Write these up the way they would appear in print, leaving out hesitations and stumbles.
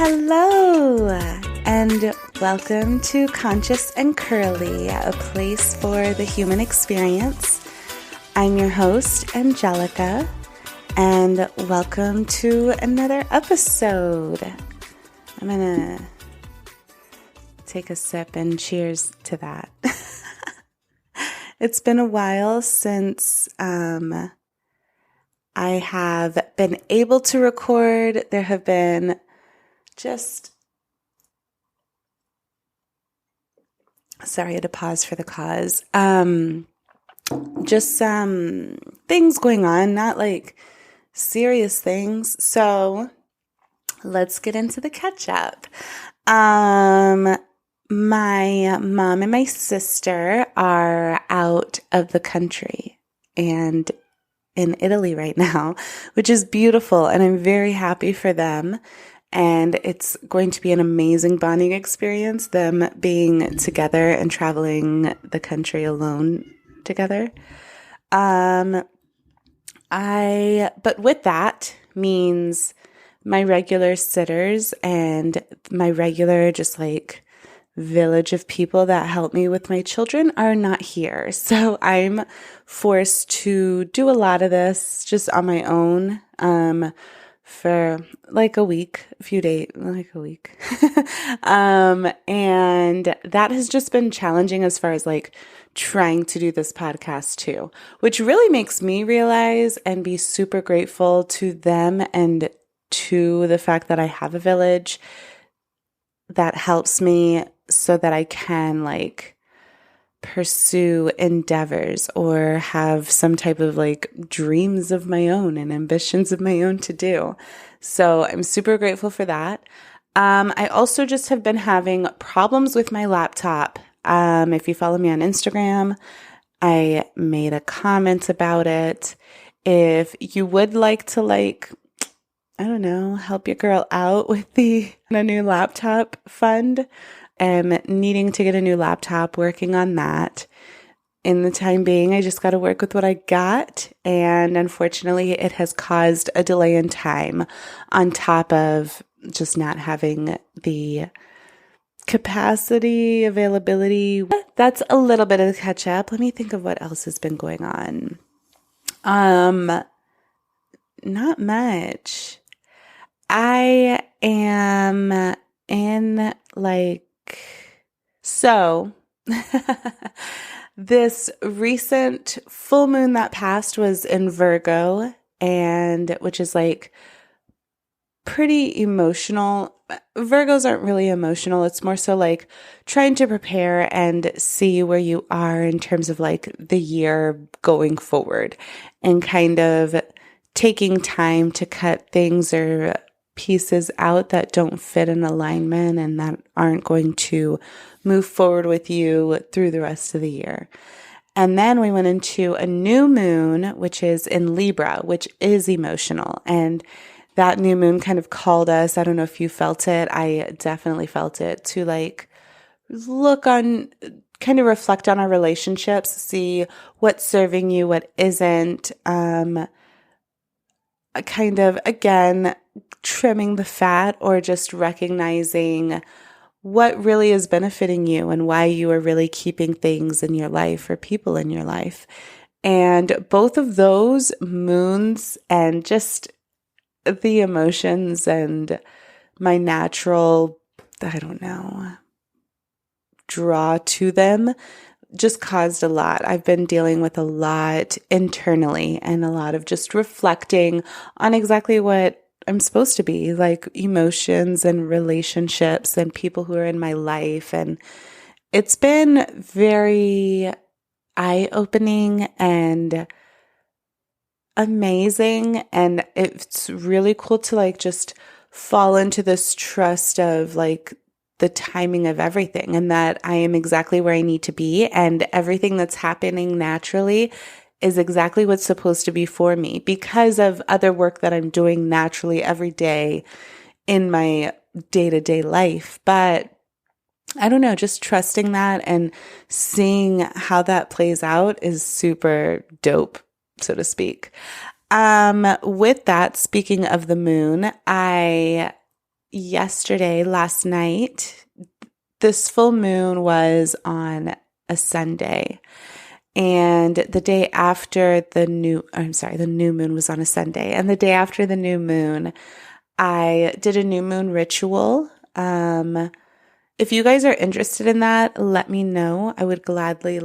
Hello, and welcome to Conscious and Curly, a place for the human experience. I'm your host, Angelica, and welcome to another episode. I'm gonna take a sip and cheers to that. It's been a while since I have been able to record. There have been sorry, I had to pause for the cause. Just some things going on, not like serious things. So let's get into the catch up. My mom and my sister are out of the country and in Italy right now, which is beautiful. And I'm very happy for them. And it's going to be an amazing bonding experience, them being together and traveling the country alone together. But with that means my regular sitters and my regular just like village of people that help me with my children are not here. So I'm forced to do a lot of this just on my own, for like a week, a few days, like a week. And that has just been challenging as far as like trying to do this podcast too, which really makes me realize and be super grateful to them and to the fact that I have a village that helps me so that I can like pursue endeavors or have some type of like dreams of my own and ambitions of my own to do. So I'm super grateful for that. I also just have been having problems with my laptop. If you follow me on Instagram, I made a comment about it. If you would like to help your girl out with a new laptop fund, needing to get a new laptop, working on that. In the time being, I just got to work with what I got. And unfortunately, it has caused a delay in time on top of just not having the capacity, availability. That's a little bit of the catch up. Let me think of what else has been going on. Not much. I am in so this recent full moon that passed was in Virgo, and which is like pretty emotional. Virgos aren't really emotional. It's more so like trying to prepare and see where you are in terms of like the year going forward and kind of taking time to cut things or pieces out that don't fit in alignment and that aren't going to move forward with you through the rest of the year. And then we went into a new moon, which is in Libra, which is emotional. And that new moon kind of called us. I don't know if you felt it. I definitely felt it, to like look on, kind of reflect on our relationships, see what's serving you, what isn't. Kind of, again, trimming the fat or just recognizing what really is benefiting you and why you are really keeping things in your life or people in your life. And both of those moons and just the emotions and my natural, draw to them just caused a lot. I've been dealing with a lot internally and a lot of just reflecting on exactly what I'm supposed to be, like emotions and relationships and people who are in my life. And it's been very eye-opening and amazing. And it's really cool to like just fall into this trust of like the timing of everything and that I am exactly where I need to be, and everything that's happening naturally is exactly what's supposed to be for me because of other work that I'm doing naturally every day in my day-to-day life. But I don't know, just trusting that and seeing how that plays out is super dope, so to speak. With that, speaking of the moon, I last night. This full moon was on a Sunday. And the new moon was on a Sunday. And the day after the new moon, I did a new moon ritual. If you guys are interested in that, let me know. I would gladly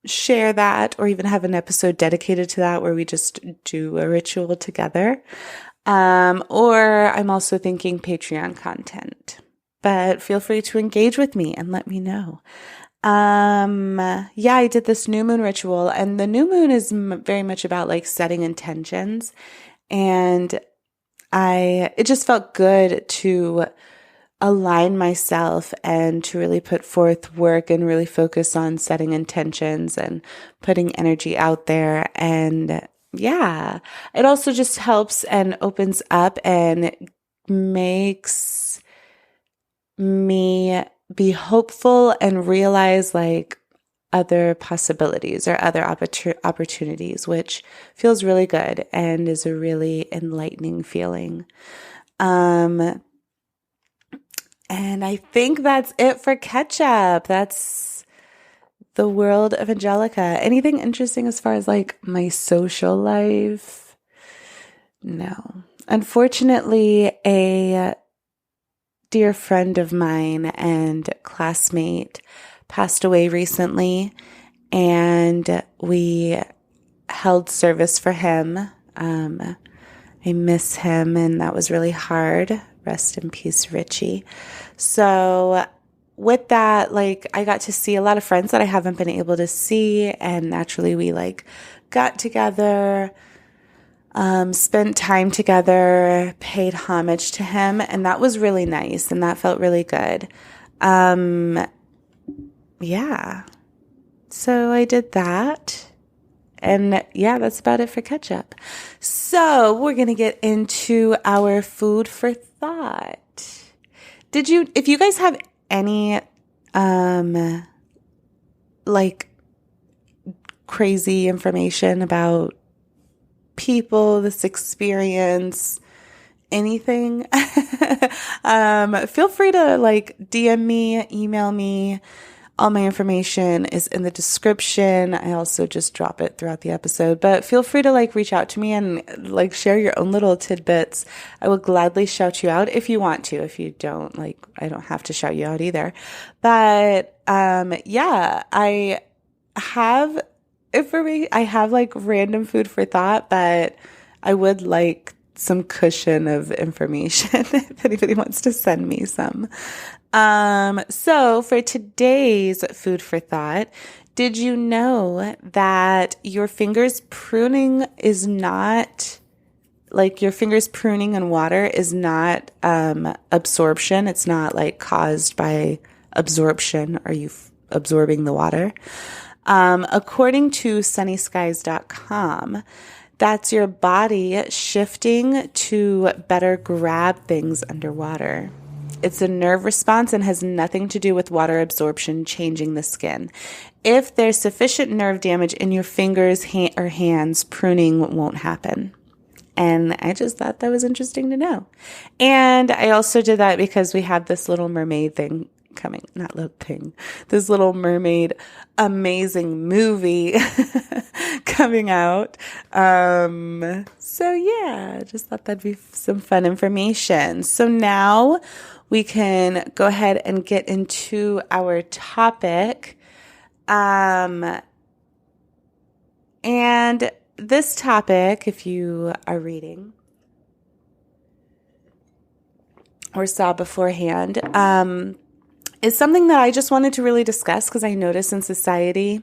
share that or even have an episode dedicated to that where we just do a ritual together. Or I'm also thinking Patreon content, but feel free to engage with me and let me know. I did this new moon ritual, and the new moon is very much about setting intentions. And it just felt good to align myself and to really put forth work and really focus on setting intentions and putting energy out there. And yeah, it also just helps and opens up and makes me be hopeful and realize other possibilities or other opportunities, which feels really good and is a really enlightening feeling. And I think that's it for catch up. That's the world of Angelica. Anything interesting as far as my social life? No. Unfortunately, a dear friend of mine and classmate passed away recently, and we held service for him. I miss him, and that was really hard. Rest in peace, Richie. So with that, I got to see a lot of friends that I haven't been able to see, and naturally we got together, spent time together, paid homage to him, and that was really nice, and that felt really good. So I did that. And yeah, that's about it for catch up. So we're going to get into our food for thought. If you guys have any, crazy information about people, this experience, anything, feel free to DM me, email me. All my information is in the description. I also just drop it throughout the episode, but feel free to reach out to me and share your own little tidbits. I will gladly shout you out if you want to. If you don't, I don't have to shout you out either. But, I have random food for thought, but I would like some cushion of information if anybody wants to send me some. So for today's food for thought, did you know that your fingers pruning is not your fingers pruning in water is not, absorption. It's not caused by absorption. Are you absorbing the water? According to sunnyskies.com, that's your body shifting to better grab things underwater. It's a nerve response and has nothing to do with water absorption changing the skin. If there's sufficient nerve damage in your fingers or hands, pruning won't happen. And I just thought that was interesting to know. And I also did that because we have this Little Mermaid thing coming, not little thing, this Little Mermaid amazing movie coming out. So yeah, just thought that'd be some fun information. So now we can go ahead and get into our topic. And this topic, if you are reading or saw beforehand, is something that I just wanted to really discuss because I notice in society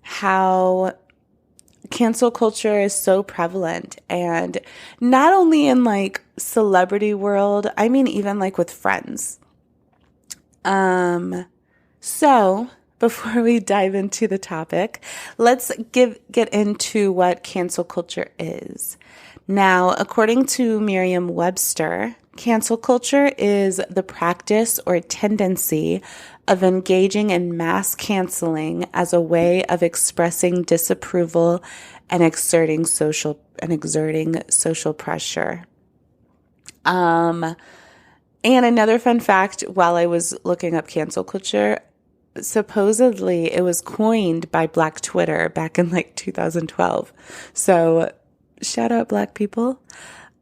how cancel culture is so prevalent, and not only in celebrity world, I mean even with friends. So before we dive into the topic, let's get into what cancel culture is. Now, according to Merriam-Webster, cancel culture is the practice or tendency of engaging in mass canceling as a way of expressing disapproval and exerting social pressure. And another fun fact, while I was looking up cancel culture, supposedly it was coined by Black Twitter back in like 2012. So shout out Black people.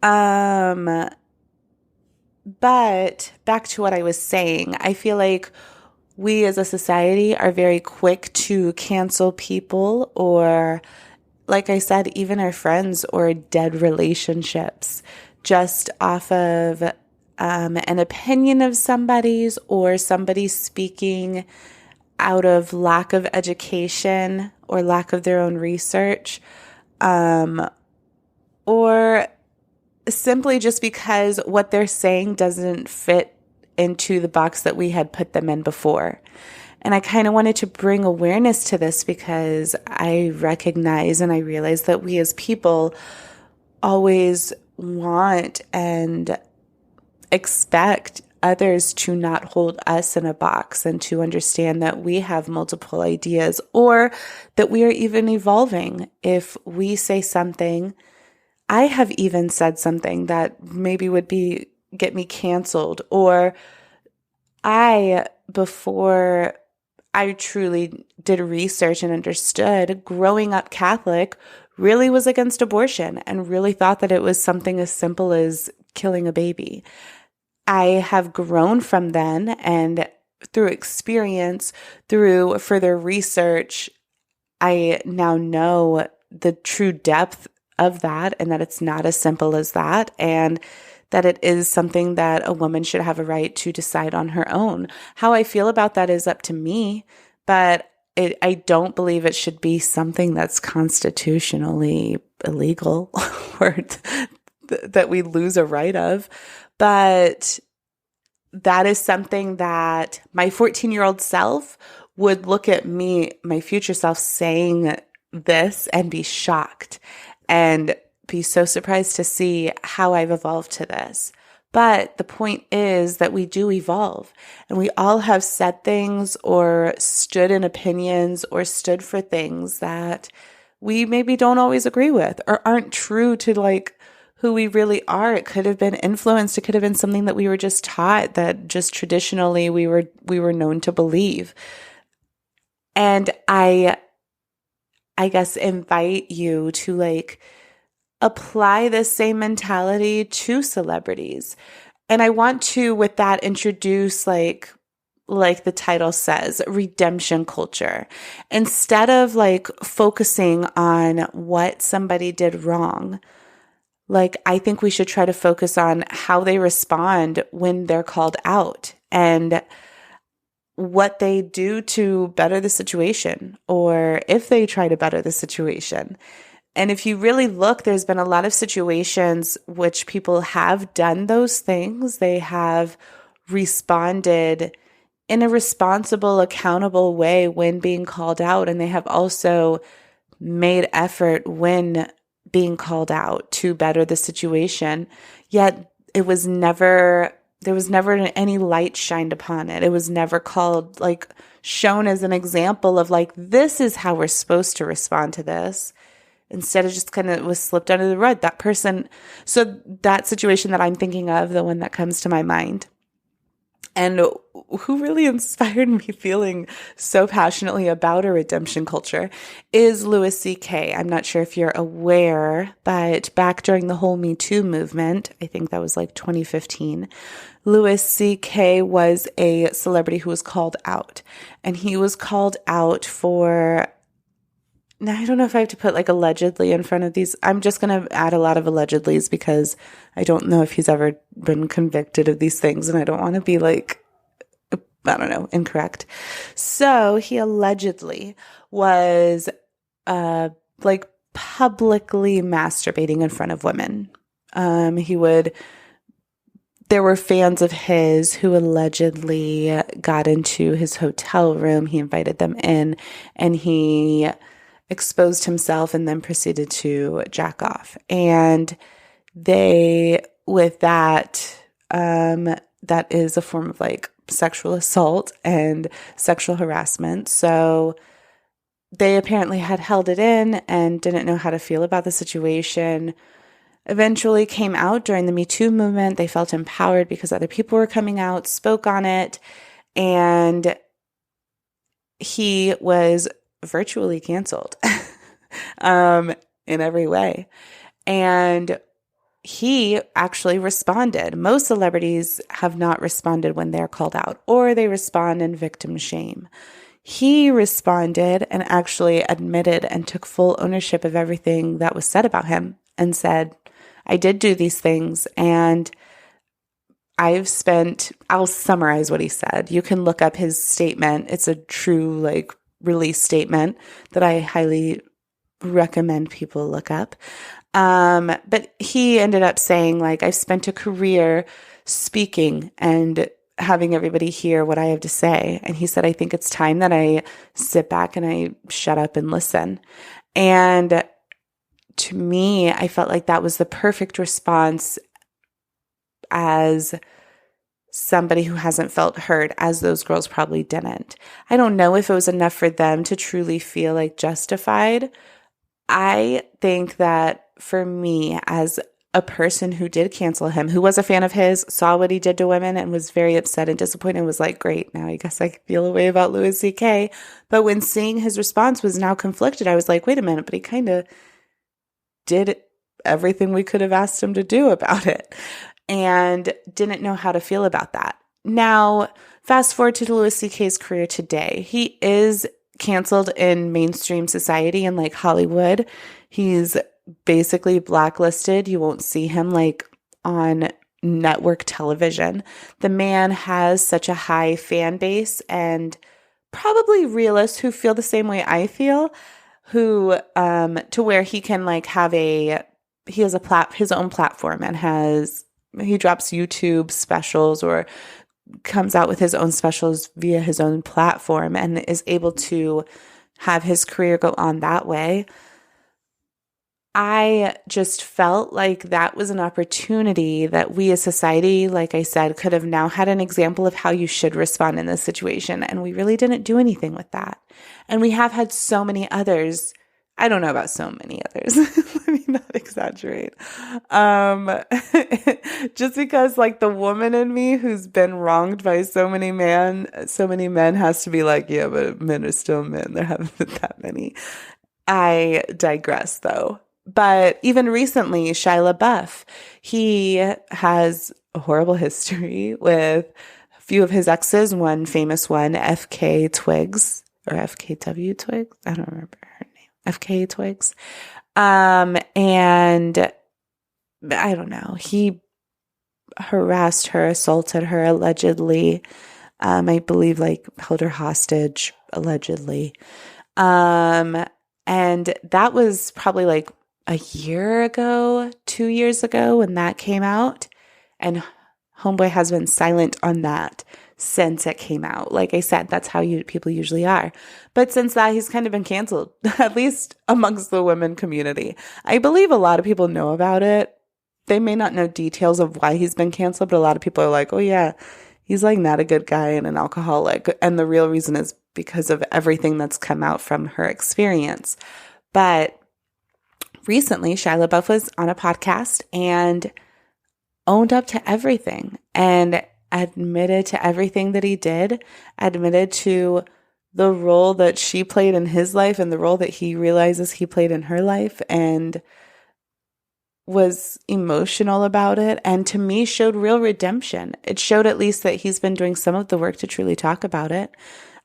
But back to what I was saying, I feel like we as a society are very quick to cancel people, or like I said, even our friends or dead relationships, just off of an opinion of somebody's, or somebody speaking out of lack of education or lack of their own research, or simply just because what they're saying doesn't fit into the box that we had put them in before. And I kind of wanted to bring awareness to this because I recognize and I realize that we as people always want and expect others to not hold us in a box, and to understand that we have multiple ideas, or that we are even evolving. If we say something, I have even said something that maybe would get me canceled, or before I truly did research and understood, growing up Catholic, really was against abortion and really thought that it was something as simple as killing a baby. I have grown from then, and through experience, through further research, I now know the true depth of that, and that it's not as simple as that, and that it is something that a woman should have a right to decide on her own. How I feel about that is up to me, but I don't believe it should be something that's constitutionally illegal or that we lose a right of. But that is something that my 14-year-old self would look at me, my future self, saying this and be shocked and be so surprised to see how I've evolved to this. But the point is that we do evolve, and we all have said things or stood in opinions or stood for things that we maybe don't always agree with or aren't true to like who we really are. It could have been influenced. It could have been something that we were just taught, that just traditionally we were known to believe. And I guess invite you to like apply this same mentality to celebrities. And I want to, with that, introduce like the title says, redemption culture. Instead of like focusing on what somebody did wrong, like I think we should try to focus on how they respond when they're called out, and what they do to better the situation, or if they try to better the situation. And if you really look, there's been a lot of situations which people have done those things. They have responded in a responsible, accountable way when being called out. And they have also made effort when being called out to better the situation. Yet there was never any light shined upon it. It was never called, like, shown as an example of like, this is how we're supposed to respond to this. Instead, it just kind of was slipped under the rug. That person, so that situation that I'm thinking of, the one that comes to my mind, and who really inspired me feeling so passionately about a redemption culture, is Louis C.K. I'm not sure if you're aware, but back during the whole Me Too movement, I think that was like 2015, Louis C.K. was a celebrity who was called out. And he was called out for, now, I don't know if I have to put like allegedly in front of these. I'm just going to add a lot of allegedlys because I don't know if he's ever been convicted of these things, and I don't want to be like, I don't know, incorrect. So he allegedly was like publicly masturbating in front of women. There were fans of his who allegedly got into his hotel room. He invited them in, and he exposed himself and then proceeded to jack off. And with that, that is a form of like sexual assault and sexual harassment. So they apparently had held it in and didn't know how to feel about the situation. eventually came out during the Me Too movement. They felt empowered because other people were coming out, spoke on it, and he was virtually canceled in every way. And he actually responded. Most celebrities have not responded when they're called out, or they respond in victim shame. He responded and actually admitted and took full ownership of everything that was said about him and said, I did do these things, and I'll summarize what he said. You can look up his statement. It's a true release statement that I highly recommend people look up. But he ended up saying, I've spent a career speaking and having everybody hear what I have to say. And he said, I think it's time that I sit back and I shut up and listen. And to me, I felt like that was the perfect response as somebody who hasn't felt heard, as those girls probably didn't. I don't know if it was enough for them to truly feel justified. I think that for me, as a person who did cancel him, who was a fan of his, saw what he did to women and was very upset and disappointed, and was like, great, now I guess I feel a way about Louis C.K. But when seeing his response was now conflicted, I was like, wait a minute, but he kind of did everything we could have asked him to do about it and didn't know how to feel about that. Now, fast forward to Louis C.K.'s career today. He is canceled in mainstream society and Hollywood. He's basically blacklisted. You won't see him on network television. The man has such a high fan base, and probably realists who feel the same way I feel, who to where he can he has his own platform, and he drops YouTube specials or comes out with his own specials via his own platform and is able to have his career go on that way. I just felt like that was an opportunity that we as society, like I said, could have now had an example of how you should respond in this situation. And we really didn't do anything with that. And we have had so many others. I don't know about so many others. Let me not exaggerate. Just because the woman in me who's been wronged by so many men has to be yeah, but men are still men. There haven't been that many. I digress though. But even recently, Shia LaBeouf, he has a horrible history with a few of his exes, one famous one, FK Twigs or FKW Twigs. I don't remember her name. FK Twigs. And I don't know. He harassed her, assaulted her allegedly. I believe held her hostage allegedly. And that was probably a year ago, 2 years ago when that came out. And Homeboy has been silent on that since it came out. Like I said, that's how people usually are. But since that, he's kind of been canceled, at least amongst the women community. I believe a lot of people know about it. They may not know details of why he's been canceled, but a lot of people are like, oh yeah, he's not a good guy and an alcoholic. And the real reason is because of everything that's come out from her experience. But recently, Shia LaBeouf was on a podcast and owned up to everything and admitted to everything that he did, admitted to the role that she played in his life and the role that he realizes he played in her life, and was emotional about it. And to me, showed real redemption. It showed at least that he's been doing some of the work to truly talk about it.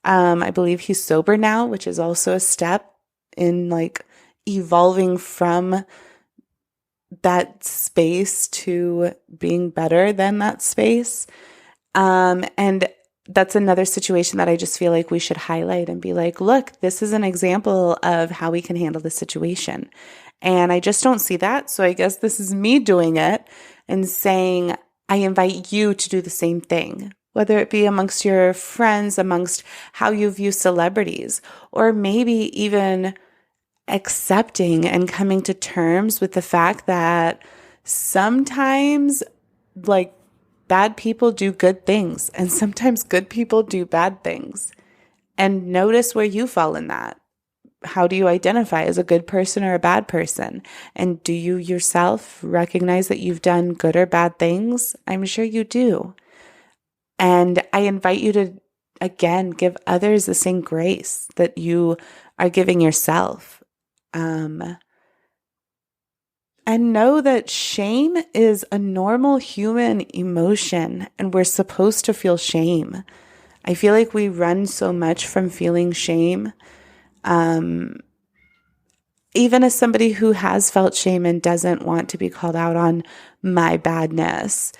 I believe he's sober now, which is also a step in evolving from that space to being better than that space. And that's another situation that I just feel like we should highlight and be look, this is an example of how we can handle the situation. And I just don't see that. So I guess this is me doing it and saying, I invite you to do the same thing, whether it be amongst your friends, amongst how you view celebrities, or maybe even accepting and coming to terms with the fact that sometimes bad people do good things and sometimes good people do bad things, and notice where you fall in that. how do you identify as a good person or a bad person? And do you yourself recognize that you've done good or bad things? I'm sure you do. And I invite you to, again, give others the same grace that you are giving yourself. And know that shame is a normal human emotion, and we're supposed to feel shame. I feel like we run so much from feeling shame. Even as somebody who has felt shame and doesn't want to be called out on my badness,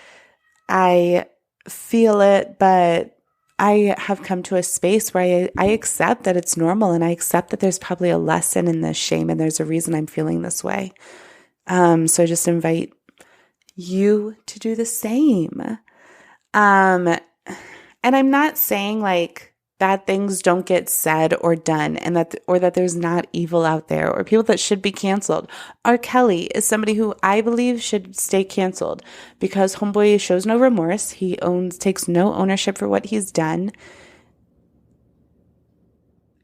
I feel it, but I have come to a space where I accept that it's normal, and I accept that there's probably a lesson in this shame, and there's a reason I'm feeling this way. So I just invite you to do the same. And I'm not saying like bad things don't get said or done, and that there's not evil out there or people that should be canceled. R. Kelly is somebody who I believe should stay canceled because homeboy shows no remorse. He takes no ownership for what he's done.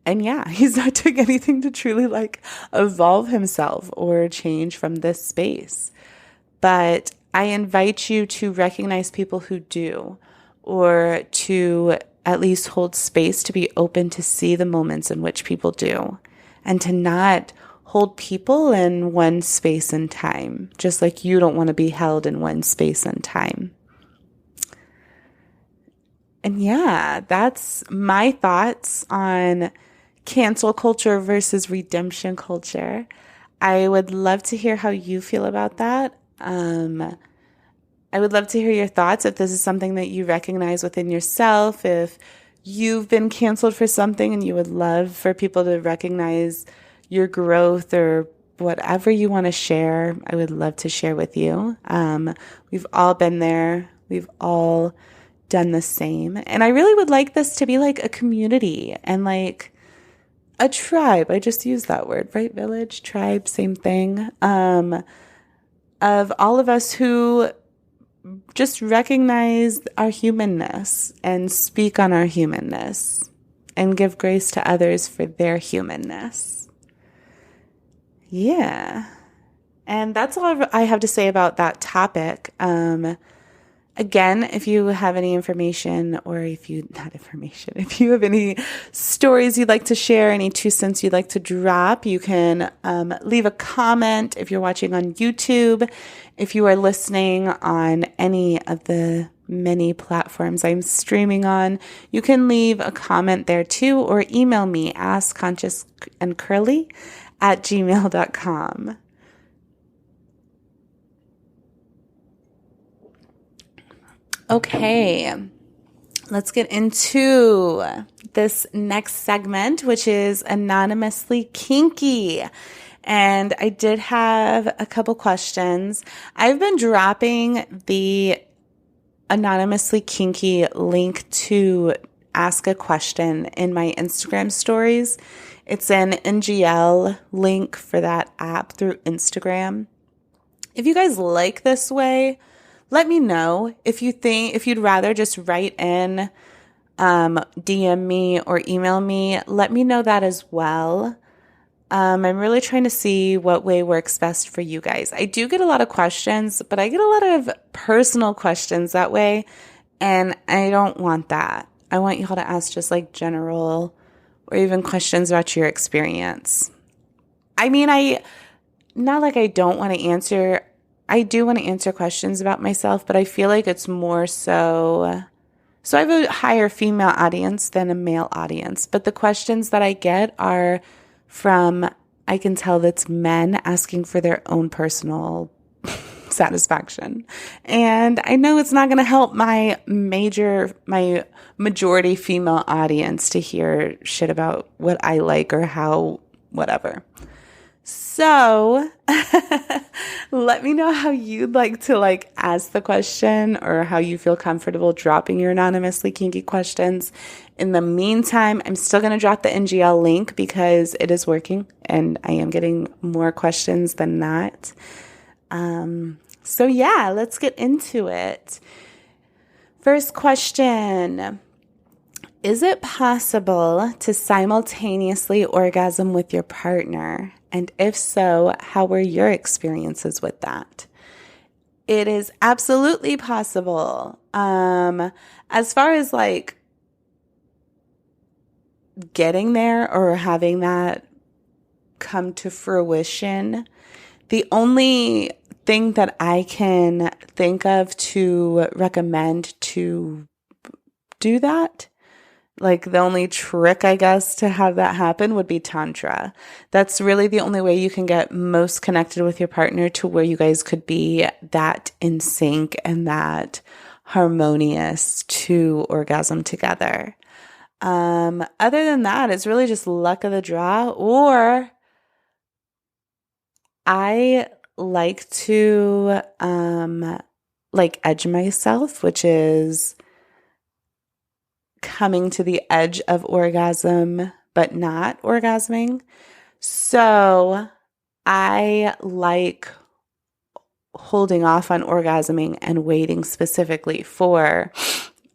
And yeah, he's not doing anything to truly like evolve himself or change from this space. But I invite you to recognize people who do, or to at least hold space to be open to see the moments in which people do, and to not hold people in one space and time, just like you don't want to be held in one space and time. And yeah, that's my thoughts on cancel culture versus redemption culture. I would love to hear how you feel about that. I would love to hear your thoughts if this is something that you recognize within yourself, if you've been canceled for something and you would love for people to recognize your growth or whatever you want to share. I would love to share with you. We've all been there. We've all done the same. And I really would like this to be like a community and like a tribe. I just used that word, right? Village, tribe, same thing. Of all of us who just recognize our humanness and speak on our humanness and give grace to others for their humanness. Yeah. And that's all I have to say about that topic. Again, if you have any information if you have any stories you'd like to share, any 2 cents you'd like to drop, you can leave a comment if you're watching on YouTube. If you are listening on any of the many platforms I'm streaming on, you can leave a comment there too, or email me, askconsciousandcurly@gmail.com. Okay, let's get into this next segment, which is Anonymously Kinky. And I did have a couple questions. I've been dropping the Anonymously Kinky link to ask a question in my Instagram stories. It's an NGL link for that app through Instagram. If you guys like this way, let me know. If you'd rather just write in, DM me or email me, let me know that as well. I'm really trying to see what way works best for you guys. I do get a lot of questions, but I get a lot of personal questions that way, and I don't want that. I want y'all to ask just like general or even questions about your experience. I mean, not like I don't want to answer. I do want to answer questions about myself, but I feel like it's more so I have a higher female audience than a male audience, but the questions that I get are from, I can tell that's men asking for their own personal satisfaction. And I know it's not going to help my majority female audience to hear shit about what I like or how, whatever. So let me know how you'd like to ask the question or how you feel comfortable dropping your anonymously kinky questions. In the meantime, I'm still going to drop the NGL link because it is working and I am getting more questions than not. So yeah, let's get into it. First question. Is it possible to simultaneously orgasm with your partner? And if so, how were your experiences with that? It is absolutely possible. As far as like getting there or having that come to fruition, the only thing that I can think of to recommend to do that, like the only trick, I guess, to have that happen would be Tantra. That's really the only way you can get most connected with your partner to where you guys could be that in sync and that harmonious to orgasm together. Other than that, it's really just luck of the draw, or I like to like edge myself, which is coming to the edge of orgasm, but not orgasming. So I like holding off on orgasming and waiting specifically for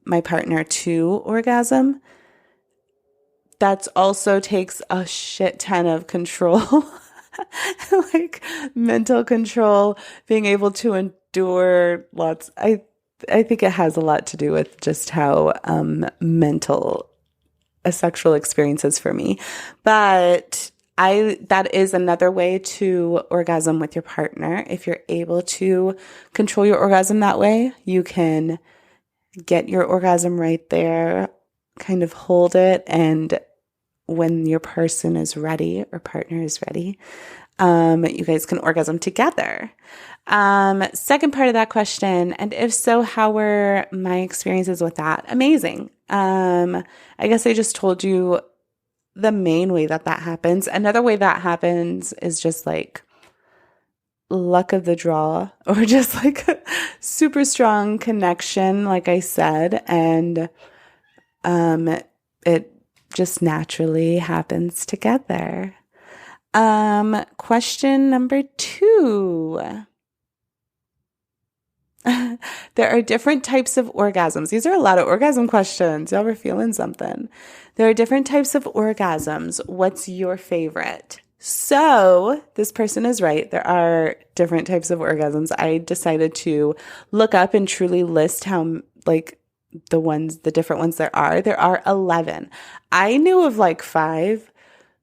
my partner to orgasm. That also takes a shit ton of control, like mental control, being able to endure lots. I think it has a lot to do with just how mental a sexual experience is for me. But that is another way to orgasm with your partner. If you're able to control your orgasm that way, you can get your orgasm right there, kind of hold it, and when your person is ready or partner is ready, you guys can orgasm together. Second part of that question, and if so, how were my experiences with that? Amazing. I guess I just told you the main way that happens. Another way that happens is just like luck of the draw, or just like a super strong connection, like I said, and it just naturally happens together. Question number 2. There are different types of orgasms. These are a lot of orgasm questions. Y'all were feeling something. There are different types of orgasms. What's your favorite? So this person is right. There are different types of orgasms. I decided to look up and truly list how, like, the different ones there are. There are 11. I knew of like 5,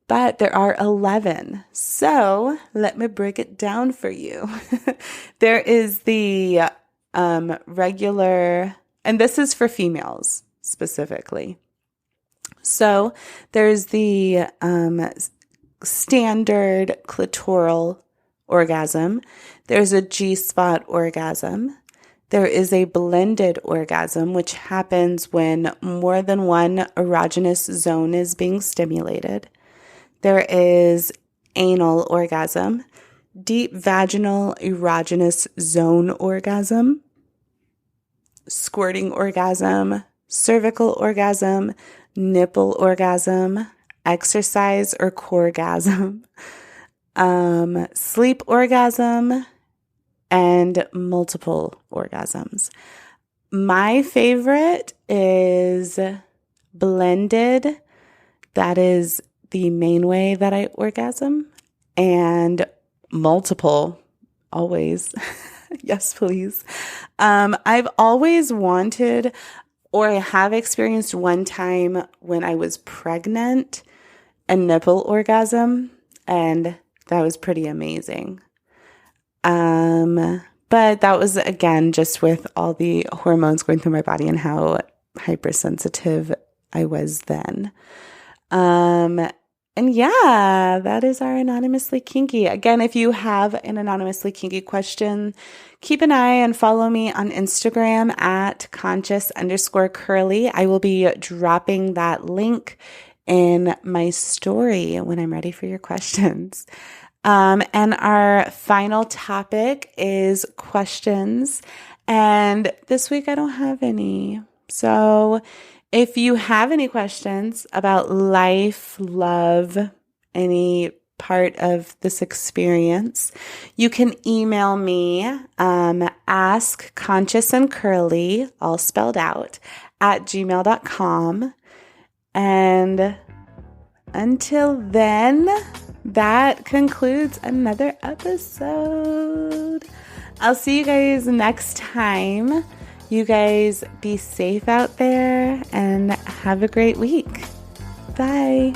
but there are 11. So let me break it down for you. There is the regular, and this is for females specifically. So there's the standard clitoral orgasm. There's a G-spot orgasm. There is a blended orgasm, which happens when more than one erogenous zone is being stimulated. There is anal orgasm, deep vaginal erogenous zone orgasm, squirting orgasm, cervical orgasm, nipple orgasm, exercise or coregasm, sleep orgasm, and multiple orgasms. My favorite is blended. That is the main way that I orgasm, and multiple, always. Yes, please. I've always wanted, or I have experienced one time when I was pregnant, a nipple orgasm, and that was pretty amazing. But that was, again, just with all the hormones going through my body and how hypersensitive I was then. And yeah, that is our Anonymously Kinky. Again, if you have an Anonymously Kinky question, keep an eye and follow me on Instagram at conscious_curly. I will be dropping that link in my story when I'm ready for your questions. And our final topic is questions. And this week I don't have any. So if you have any questions about life, love, any part of this experience, you can email me, askconsciousandcurly, all spelled out, at gmail.com. And until then, that concludes another episode. I'll see you guys next time. You guys be safe out there and have a great week. Bye.